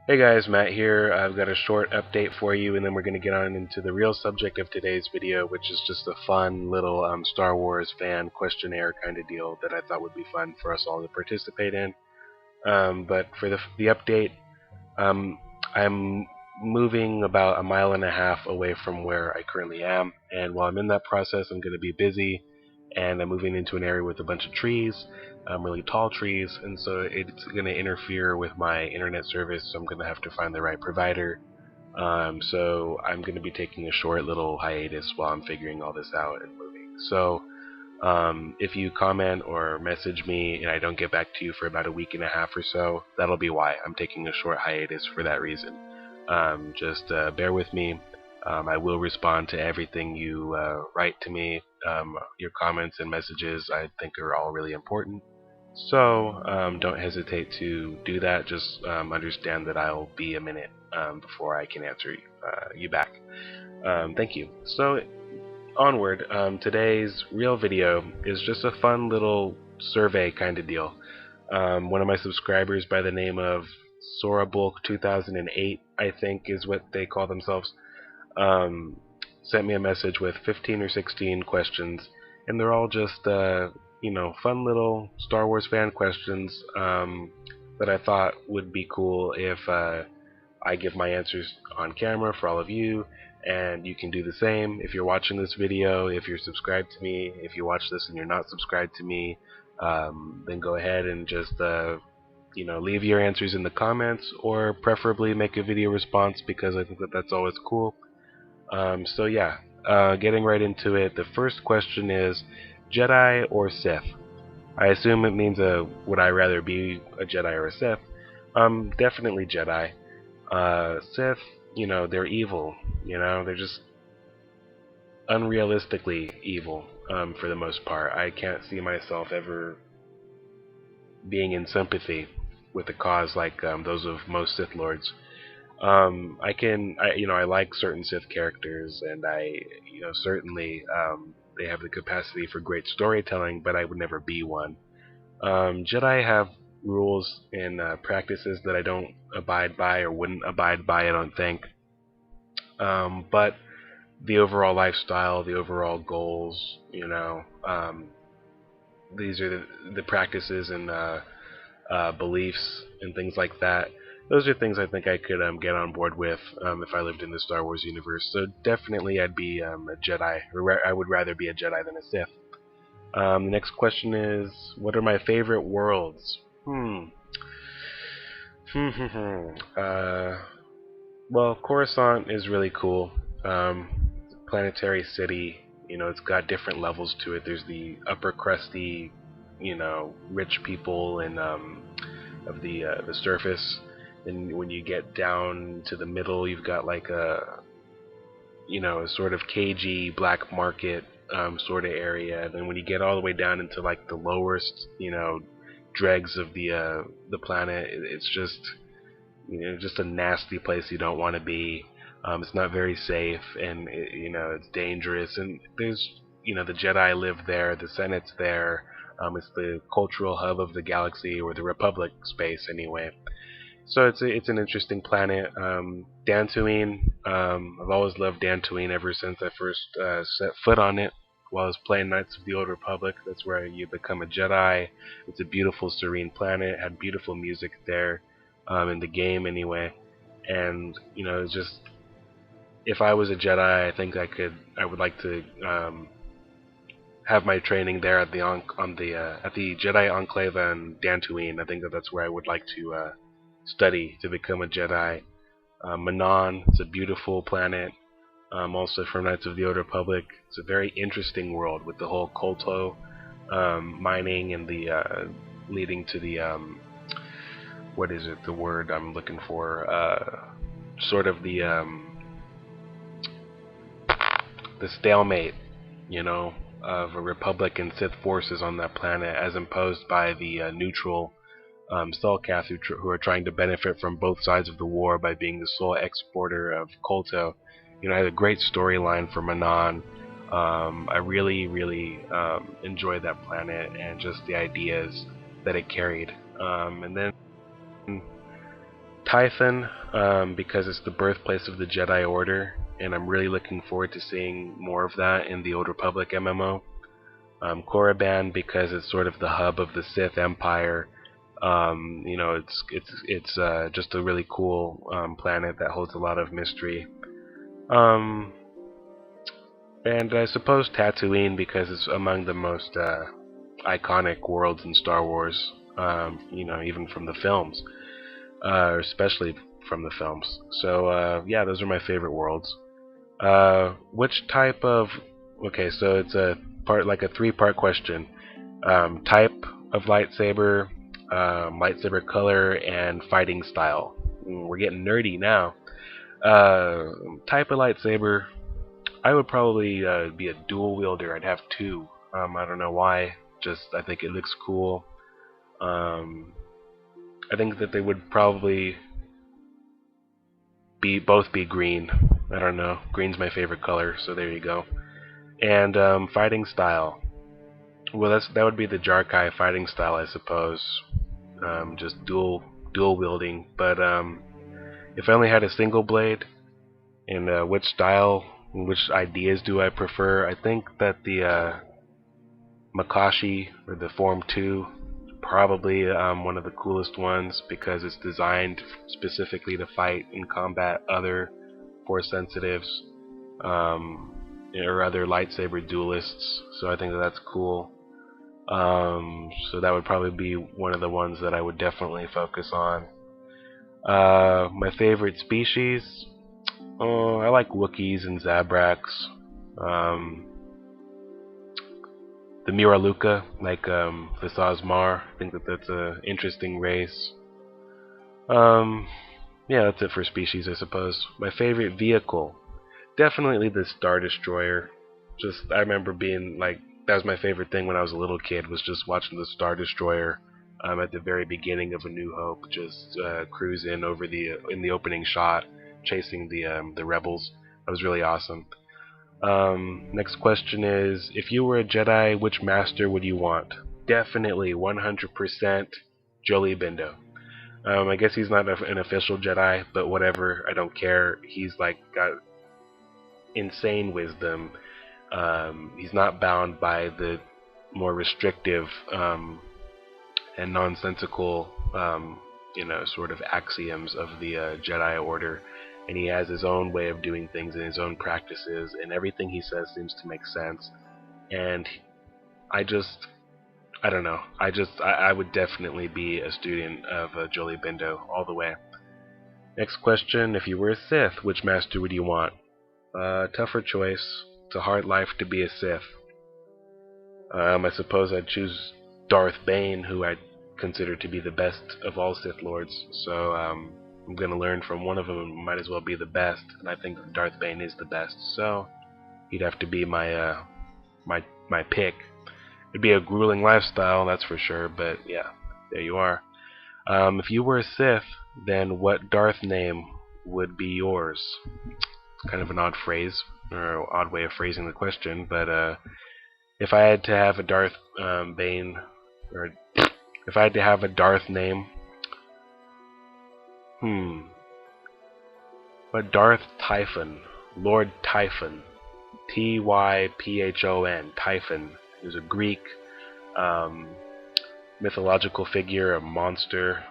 Hey guys, Matt here. I've got a short update for you, and then we're going to get on into the real subject of today's video, which is just a fun little Star Wars fan questionnaire kind of deal that I thought would be fun for us all to participate in. But for the update, um, I'm moving about a mile and a half away from where I currently am, and while I'm in that process, I'm going to be busy, and I'm moving into an area with a bunch of trees, really tall trees, and so it's going to interfere with my internet service, so I'm going to have to find the right provider. So I'm going to be taking a short little hiatus while I'm figuring all this out and moving. So if you comment or message me and I don't get back to you for about a week and a half or so, that'll be why. I'm taking a short hiatus for that reason. Just bear with me. I will respond to everything you write to me. Your comments and messages I think are all really important. So don't hesitate to do that. Just understand that I'll be a minute before I can answer you back. Thank you. So onward, today's real video is just a fun little survey kind of deal. One of my subscribers by the name of Sorabulk 2008, I think is what they call themselves, um, sent me a message with 15 or 16 questions, and they're all just, fun little Star Wars fan questions that I thought would be cool if I give my answers on camera for all of you, and you can do the same if you're watching this video, if you're subscribed to me. If you watch this and you're not subscribed to me, then go ahead and just leave your answers in the comments, or preferably make a video response, because I think that that's always cool. So yeah, getting right into it, the first question is Jedi or Sith? I assume it means would I rather be a Jedi or a Sith? Definitely Jedi. Sith, they're evil. They're just unrealistically evil for the most part. I can't see myself ever being in sympathy with a cause like those of most Sith Lords. I like certain Sith characters, and certainly they have the capacity for great storytelling, but I would never be one. Jedi have rules and practices that I don't abide by or wouldn't abide by, I don't think. But the overall lifestyle, the overall goals, these are the practices and beliefs and things like that. Those are things I think I could get on board with if I lived in the Star Wars universe. So definitely I'd be a Jedi. I would rather be a Jedi than a Sith. The next question is, what are my favorite worlds? Well, Coruscant is really cool. Planetary city. It's got different levels to it. There's the upper crusty, rich people and of the surface. And when you get down to the middle, you've got like a sort of cagey black market sort of area. And then when you get all the way down into like the lowest, dregs of the planet, it's just a nasty place you don't want to be. It's not very safe, and it's dangerous. And there's the Jedi live there, the Senate's there. It's the cultural hub of the galaxy, or the Republic space anyway. So it's an interesting planet. Dantooine, I've always loved Dantooine ever since I first set foot on it while I was playing Knights of the Old Republic. That's where you become a Jedi. It's a beautiful, serene planet. Had beautiful music there in the game anyway. And it's just, if I was a Jedi, I think I would like to have my training there at the Jedi Enclave on Dantooine. I think that's where I would like to study to become a Jedi. Manon, it's a beautiful planet. Also from Knights of the Old Republic. It's a very interesting world with the whole Kolto mining and the leading to the what is it? The word I'm looking for? Sort of the stalemate, of a Republic and Sith forces on that planet, as imposed by the neutral Selkath, who are trying to benefit from both sides of the war by being the sole exporter of Kolto. I had a great storyline for Manon. I really, really enjoyed that planet and just the ideas that it carried. And then Tython, because it's the birthplace of the Jedi Order, and I'm really looking forward to seeing more of that in the Old Republic MMO. Korriban, because it's sort of the hub of the Sith Empire. It's just a really cool planet that holds a lot of mystery. And I suppose Tatooine, because it's among the most iconic worlds in Star Wars. Even from the films, especially from the films. So yeah, those are my favorite worlds. Which type of Okay, so it's a three-part question. Type of lightsaber, lightsaber color, and fighting style. We're getting nerdy now. Type of lightsaber, I would probably be a dual wielder. I'd have two. I don't know why. Just I think it looks cool. I think that they would probably both be green. I don't know. Green's my favorite color, so there you go. And fighting style. Well, that would be the Jarkai fighting style, I suppose. Just dual wielding. But if I only had a single blade, and which style, which ideas do I prefer? I think that the Makashi, or the Form 2, probably one of the coolest ones, because it's designed specifically to fight and combat other Force sensitives, or other lightsaber duelists. So I think that's cool. So that would probably be one of the ones that I would definitely focus on. My favorite species, I like Wookiees and Zabraks. The Miraluka, like the Sazmar. I think that's an interesting race. Yeah, that's it for species, I suppose. My favorite vehicle, definitely the Star Destroyer. I remember being like, that was my favorite thing when I was a little kid, was just watching the Star Destroyer at the very beginning of A New Hope, just cruise in in the opening shot, chasing the rebels. That was really awesome. Next question is, if you were a Jedi, which master would you want? Definitely 100% Jolee Bindo. I guess he's not an official Jedi, but whatever, I don't care. He's got insane wisdom. He's not bound by the more restrictive and nonsensical sort of axioms of the Jedi Order. And he has his own way of doing things and his own practices, and everything he says seems to make sense. And I don't know. I would definitely be a student of Jolee Bindo all the way. Next question: if you were a Sith, which master would you want? Tougher choice. It's a hard life to be a Sith. I suppose I'd choose Darth Bane, who I consider to be the best of all Sith Lords. So I'm going to learn from one of them. Might as well be the best, and I think that Darth Bane is the best. So he'd have to be my my pick. It'd be a grueling lifestyle, that's for sure. But yeah, there you are. If you were a Sith, then what Darth name would be yours? It's kind of an odd phrase, or odd way of phrasing the question. But if I had to have a Darth Bane, or if I had to have a Darth name, but Darth Typhon, Lord Typhon, Typhon, Typhon. He was a Greek mythological figure, a monster.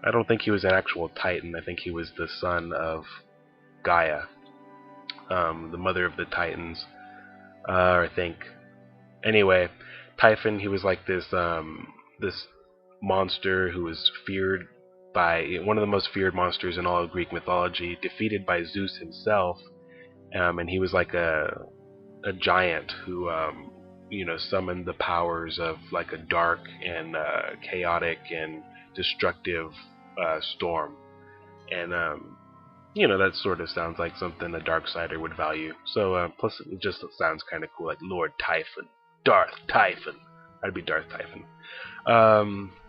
I don't think he was an actual Titan. I think he was the son of Gaia, the mother of the Titans. I think. Anyway, Typhon. He was like this monster who was feared by one of the most feared monsters in all of Greek mythology, defeated by Zeus himself. And he was like a giant who summoned the powers of like a dark and chaotic and destructive storm. And that sort of sounds like something a Darksider would value. So plus it just sounds kind of cool, like Lord Typhon, Darth Typhon. I'd be Darth Typhon.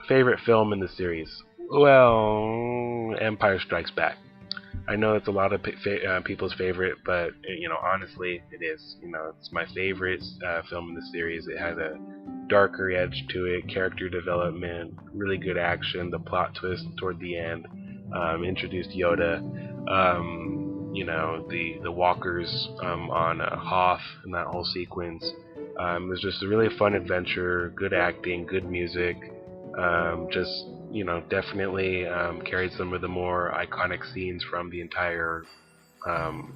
Favorite film in the series? Well, Empire Strikes Back. I know it's a lot of people's favorite, but honestly, it is. It's my favorite film in the series. It had a darker edge to it, character development, really good action, the plot twist toward the end. introduced Yoda, the walkers on Hoth and that whole sequence. It was just a really fun adventure, good acting, good music. Just definitely carried some of the more iconic scenes from the entire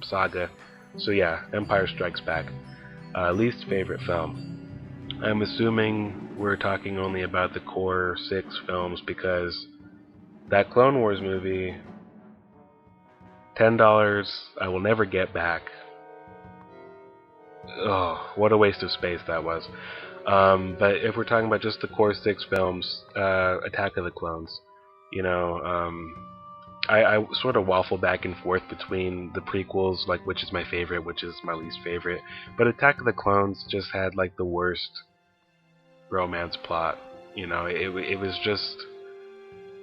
saga. So yeah, Empire Strikes Back. Least favorite film. I'm assuming we're talking only about the core 6 films because that Clone Wars movie, $10 I will never get back. Oh, what a waste of space that was. But if we're talking about just the core 6 films, Attack of the Clones, you know, I sort of waffle back and forth between the prequels, like which is my favorite, which is my least favorite. But Attack of the Clones just had like the worst romance plot. It was just,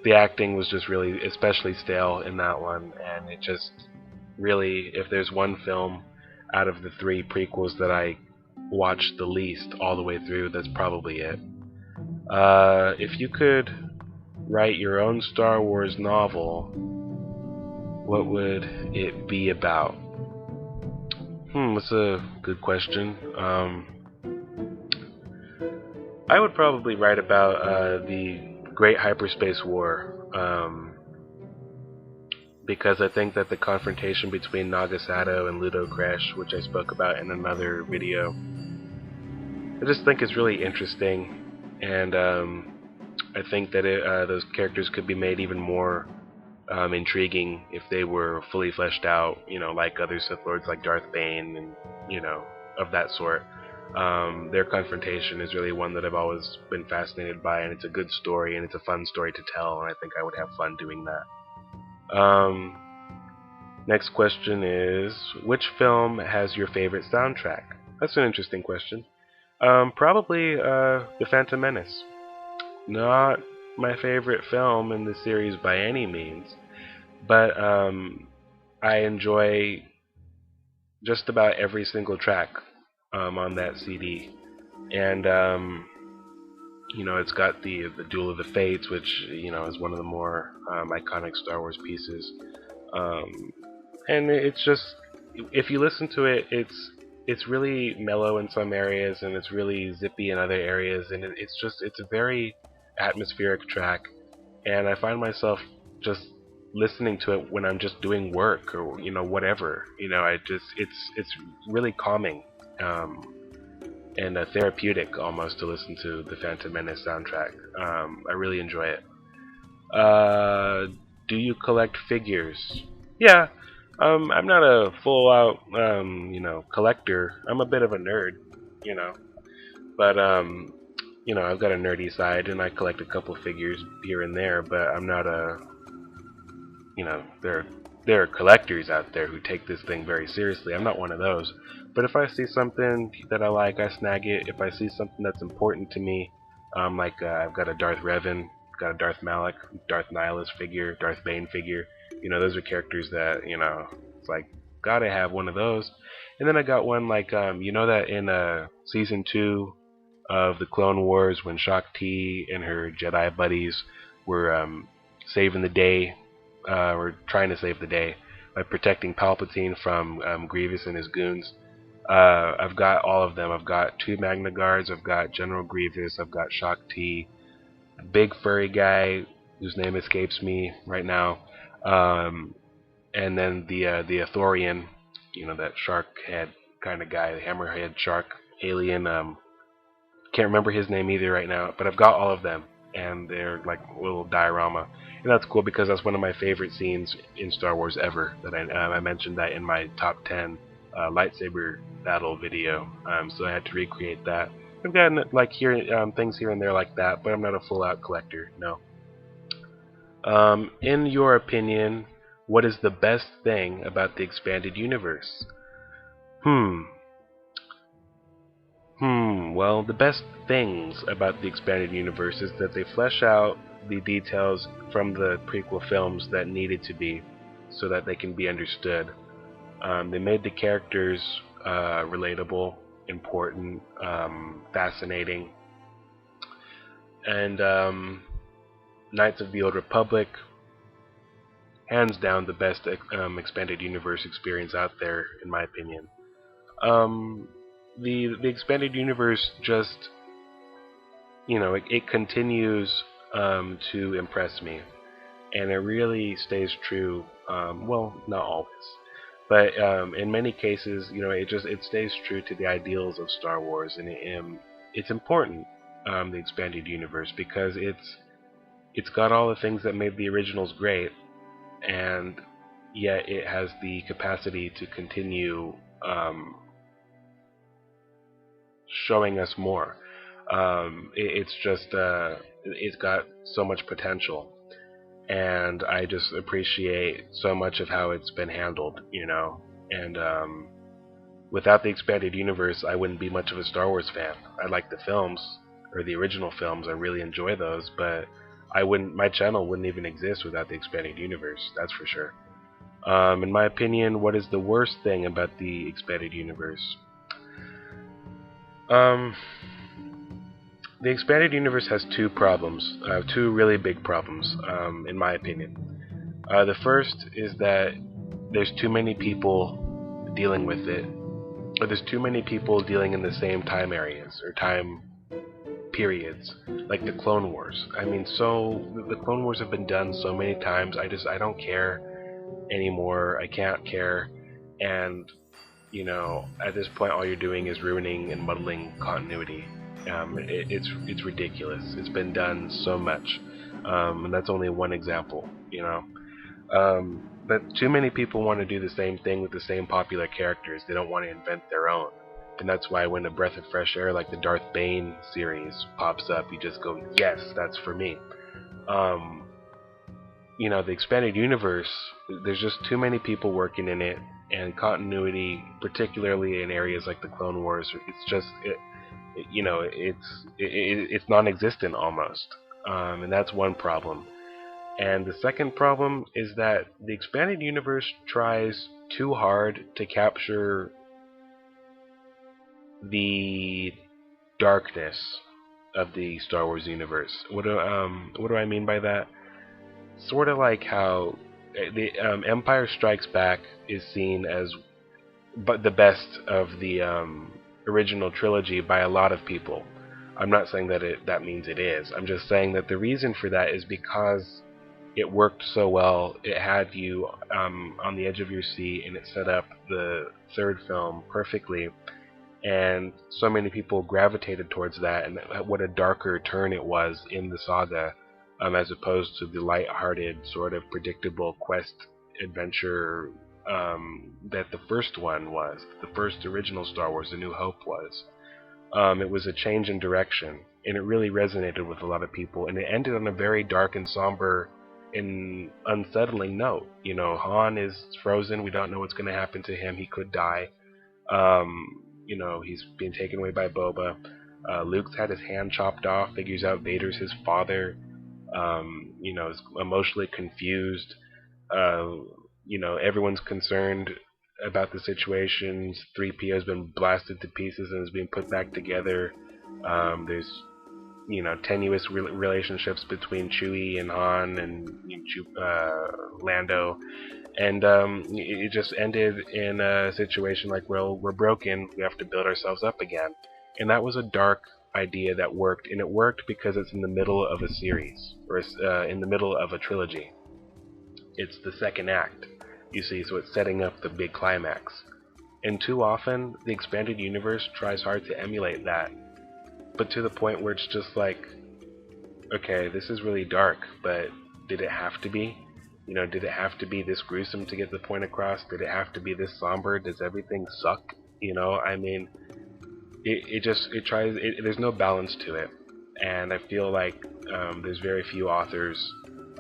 the acting was just really especially stale in that one, and it just really, if there's one film out of the 3 prequels that I watched the least all the way through, that's probably it. If you could write your own Star Wars novel, what would it be about? That's a good question. I would probably write about the Great Hyperspace War, because I think that the confrontation between Nagasato and Ludo Kresh, which I spoke about in another video, I just think is really interesting, and I think that those characters could be made even more intriguing if they were fully fleshed out, like other Sith Lords like Darth Bane and, of that sort. Their confrontation is really one that I've always been fascinated by, and it's a good story, and it's a fun story to tell, and I think I would have fun doing that. Next question is, which film has your favorite soundtrack? That's an interesting question. Probably The Phantom Menace. Not my favorite film in the series by any means, but I enjoy just about every single track on that CD, and it's got the Duel of the Fates, which is one of the more iconic Star Wars pieces, and it's just, if you listen to it, it's really mellow in some areas, and it's really zippy in other areas, and it's a very atmospheric track, and I find myself just listening to it when I'm just doing work or whatever. It's really calming and therapeutic almost to listen to the Phantom Menace soundtrack. I really enjoy it. Do you collect figures? Yeah. I'm not a full-out, collector. I'm a bit of a nerd, but I've got a nerdy side, and I collect a couple figures here and there. But I'm not a, there are collectors out there who take this thing very seriously. I'm not one of those. But if I see something that I like, I snag it. If I see something that's important to me, like I've got a Darth Revan, got a Darth Malak, Darth Nihilus figure, Darth Bane figure. Those are characters that, it's like, gotta have one of those. And then I got one like, that in Season 2 of the Clone Wars, when Shakti and her Jedi buddies were saving the day, or trying to save the day, by protecting Palpatine from Grievous and his goons. I've got all of them. I've got 2 Magna Guards, I've got General Grievous, I've got Shakti, a big furry guy whose name escapes me right now, and then the Ithorian, that shark head kind of guy, the hammerhead shark alien. Can't remember his name either right now, but I've got all of them, and they're like a little diorama, and that's cool because that's one of my favorite scenes in Star Wars ever. That I mentioned that in my top 10 lightsaber battle video, so I had to recreate that. I've gotten like things here and there like that, but I'm not a full-out collector. No. In your opinion, what is the best thing about the expanded universe? Well, the best things about the expanded universe is that they flesh out the details from the prequel films that needed to be, so that they can be understood. They made the characters relatable, important, fascinating, and Knights of the Old Republic, hands down the best expanded universe experience out there, in my opinion. Um, the expanded universe just, it continues to impress me, and it really stays true. Well, not always, but in many cases, it stays true to the ideals of Star Wars, and it's important, the expanded universe, because it's got all the things that made the originals great, and yet it has the capacity to continue showing us more. It's got so much potential, and I just appreciate so much of how it's been handled, And without the expanded universe, I wouldn't be much of a Star Wars fan. I like the films, or the original films. I really enjoy those, but my channel wouldn't even exist without the expanded universe. That's for sure. In my opinion, what is the worst thing about the expanded universe? The expanded universe has two problems, two really big problems, in my opinion. The first is that there's too many people dealing with it, or there's too many people dealing in the same time areas or time periods, like the Clone Wars. I mean, the Clone Wars have been done so many times. I don't care anymore. I can't care, and at this point, all you're doing is ruining and muddling continuity. It's ridiculous. It's been done so much, and that's only one example. But too many people want to do the same thing with the same popular characters. They don't want to invent their own, and that's why when a breath of fresh air like the Darth Bane series pops up, you just go, "Yes, that's for me." The expanded universe, there's just too many people working in it, and continuity, particularly in areas like the Clone Wars, it's non-existent almost, and that's one problem. And the second problem is that the expanded universe tries too hard to capture the darkness of the Star Wars universe. What do I mean by that? Sort of like how the Empire Strikes Back is seen as the best of the original trilogy by a lot of people. I'm not saying that means it is. I'm just saying that the reason for that is because it worked so well. It had you on the edge of your seat, and it set up the third film perfectly. And so many people gravitated towards that, and what a darker turn it was in the saga, as opposed to the light-hearted, sort of predictable quest adventure that the first one was. The first original Star Wars, A New Hope, was. It was a change in direction, and it really resonated with a lot of people, and it ended on a very dark and somber and unsettling note. Han is frozen. We don't know what's going to happen to him. He could die. He's being taken away by Boba. Luke's had his hand chopped off, figures out Vader's his father. Is emotionally confused. Everyone's concerned about the situation. 3PO has been blasted to pieces and is being put back together. There's tenuous relationships between Chewie and Han and Lando, and it just ended in a situation like, well, we're broken, we have to build ourselves up again. And that was a dark idea that worked, and it worked because it's in the middle of a series, or in the middle of a trilogy. It's the second act, you see, so it's setting up the big climax. And too often, the expanded universe tries hard to emulate that, but to the point where it's just like, okay, this is really dark, but did it have to be? Did it have to be this gruesome to get the point across? Did it have to be this somber? Does everything suck? There's no balance to it. And I feel like there's very few authors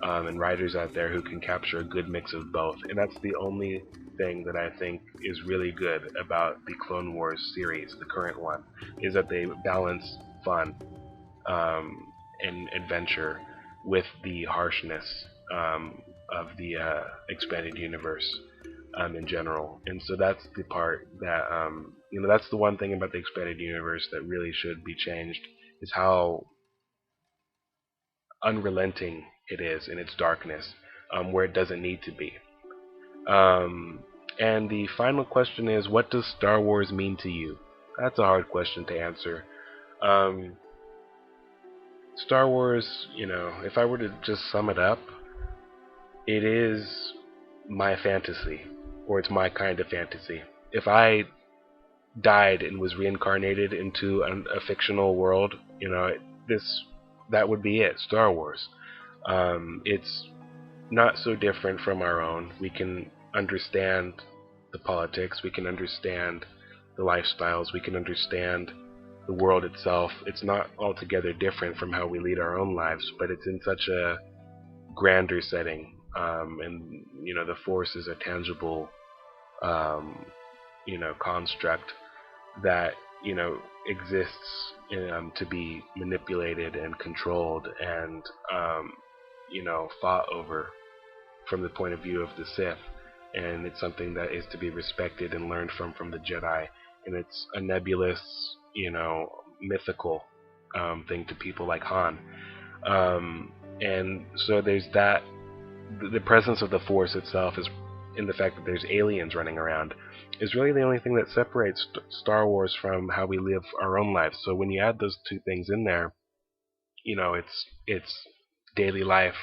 and writers out there who can capture a good mix of both. And that's the only thing that I think is really good about the Clone Wars series, the current one, is that they balance fun and adventure with the harshness of the expanded universe in general. And so that's the part that, that's the one thing about the expanded universe that really should be changed, is how unrelenting it is in its darkness. where it doesn't need to be. And the final question is, what does Star Wars mean to you? That's a hard question to answer. Star Wars, if I were to just sum it up, it is my fantasy, or it's my kind of fantasy. If I died and was reincarnated into a fictional world, that would be it. Star Wars. It's not so different from our own. We can understand the politics. We can understand the lifestyles. We can understand the world itself. It's not altogether different from how we lead our own lives, but it's in such a grander setting. And the Force is a tangible, construct that exists to be manipulated and controlled and fought over from the point of view of the Sith, and it's something that is to be respected and learned from the Jedi, and it's a nebulous, mythical thing to people like Han, and so there's that. The presence of the Force itself is in the fact that there's aliens running around is really the only thing that separates Star Wars from how we live our own lives. So when you add those two things in there, it's daily life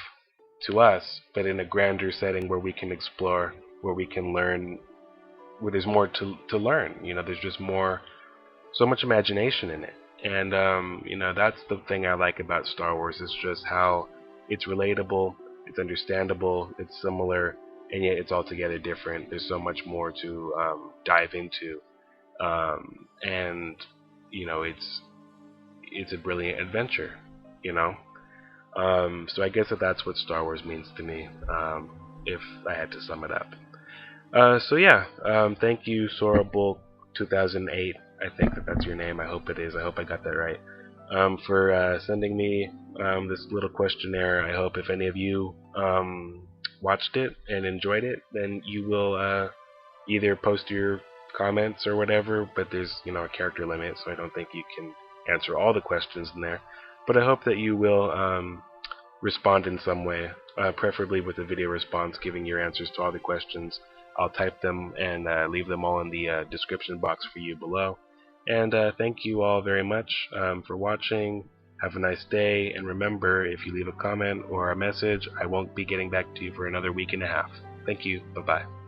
to us, but in a grander setting where we can explore, where we can learn, where there's more to learn. There's just so much imagination in it. And that's the thing I like about Star Wars, is just how it's relatable, it's understandable, it's similar, and yet it's altogether different. There's so much more to dive into, and it's a brilliant adventure. So I guess that's what Star Wars means to me, if I had to sum it up. So yeah, thank you, Sorable 2008. I think that's your name. I hope it is. I hope I got that right. For sending me this little questionnaire. I hope if any of you watched it and enjoyed it, then you will either post your comments or whatever, but there's a character limit, so I don't think you can answer all the questions in there. But I hope that you will respond in some way, preferably with a video response giving your answers to all the questions. I'll type them and leave them all in the description box for you below. And thank you all very much for watching. Have a nice day, and remember, if you leave a comment or a message, I won't be getting back to you for another week and a half. Thank you. Bye-bye.